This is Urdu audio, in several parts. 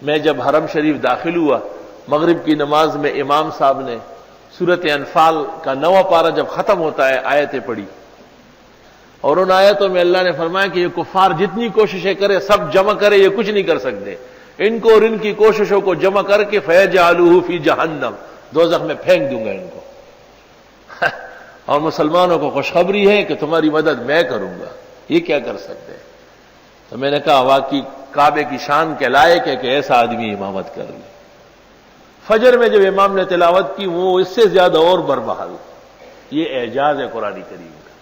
میں جب حرم شریف داخل ہوا، مغرب کی نماز میں امام صاحب نے سورۃ انفال کا 9واں پارہ جب ختم ہوتا ہے آیتیں پڑھی، اور ان آیتوں میں اللہ نے فرمایا کہ یہ کفار جتنی کوششیں کرے سب جمع کرے یہ کچھ نہیں کر سکتے، ان کو اور ان کی کوششوں کو جمع کر کے فَيَجْعَلُوهُ فِي جَهَنَّمَ، دوزخ میں پھینک دوں گا ان کو۔ اور مسلمانوں کو خوشخبری ہے کہ تمہاری مدد میں کروں گا، یہ کیا کر سکتے ہیں؟ تو میں نے کہا واقعی کعبے کی شان کے لائق ہے کہ ایسا آدمی امامت کر لے۔ فجر میں جب امام نے تلاوت کی وہ اس سے زیادہ اور بربحال، یہ اعجاز ہے قرآن کریم کا۔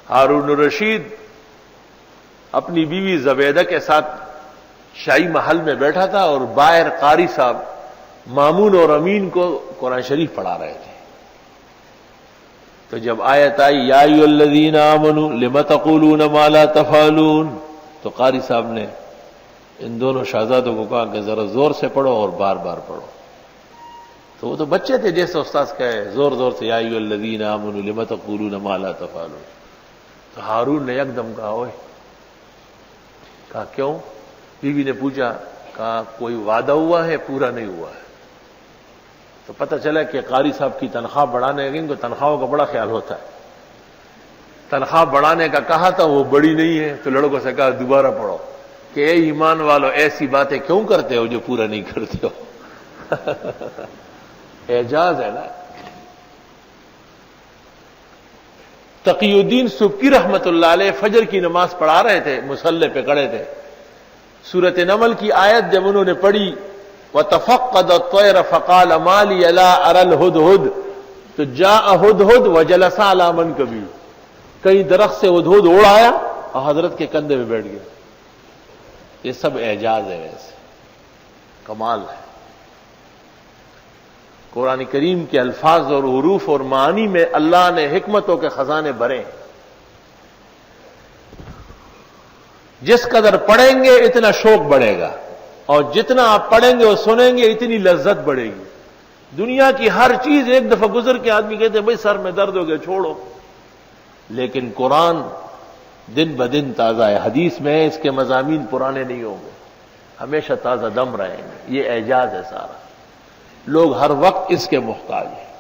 ہارون الرشید اپنی بیوی زبیدہ کے ساتھ شاہی محل میں بیٹھا تھا اور باہر قاری صاحب مامون اور امین کو قرآن شریف پڑھا رہے تھے۔ تو جب آیت آئی یا ایھا الذین آمنوا لم تقولون ما لا تفعلون، تو قاری صاحب نے ان دونوں شہزادوں کو کہا کہ ذرا زور سے پڑھو اور بار بار پڑھو۔ تو وہ تو بچے تھے، جیسے استاذ کہے زور زور سے یا ایھا الذین آمنوا لم تقولون ما لا تفعلون۔ تو ہارون نے یک دم کہا اوئے، کہا کیوں؟ بیوی نے پوچھا، کہا کوئی وعدہ ہوا ہے پورا نہیں ہوا ہے۔ تو پتہ چلا کہ قاری صاحب کی تنخواہ بڑھانے ان کو تنخواہوں کا بڑا خیال ہوتا ہے، تنخواہ بڑھانے کا کہا تھا وہ بڑی نہیں ہے، تو لڑکوں سے کہا دوبارہ پڑھو کہ اے ایمان والو ایسی باتیں کیوں کرتے ہو جو پورا نہیں کرتے ہو۔ اعجاز ہے نا۔ تقی الدین سبکی رحمت اللہ علیہ فجر کی نماز پڑھا رہے تھے، مصلی پہ کھڑے تھے، سورۃ نمل کی آیت جب انہوں نے پڑھی وَتَفَقَّدَ الطَّيْرَ فَقَالَ مَا لِيَ لَا أَرَى الْهُدْهُدْ، تو جاء ہدہد وجلس علی منکبی، کئی درخت سے ہدہد اڑ آیا اور حضرت کے کندھے میں بیٹھ گیا۔ یہ سب اعجاز ہے، ویسے کمال ہے۔ قرآن کریم کے الفاظ اور حروف اور معانی میں اللہ نے حکمتوں کے خزانے بھرے ہیں۔ جس قدر پڑھیں گے اتنا شوق بڑھے گا، اور جتنا آپ پڑھیں گے اور سنیں گے اتنی لذت بڑھے گی۔ دنیا کی ہر چیز ایک دفعہ گزر کے آدمی کہتے ہیں بھائی سر میں درد ہو گیا چھوڑو، لیکن قرآن دن بدن تازہ ہے۔ حدیث میں اس کے مضامین پرانے نہیں ہوں گے، ہمیشہ تازہ دم رہیں گے۔ یہ اعجاز ہے سارا، لوگ ہر وقت اس کے محتاج ہیں۔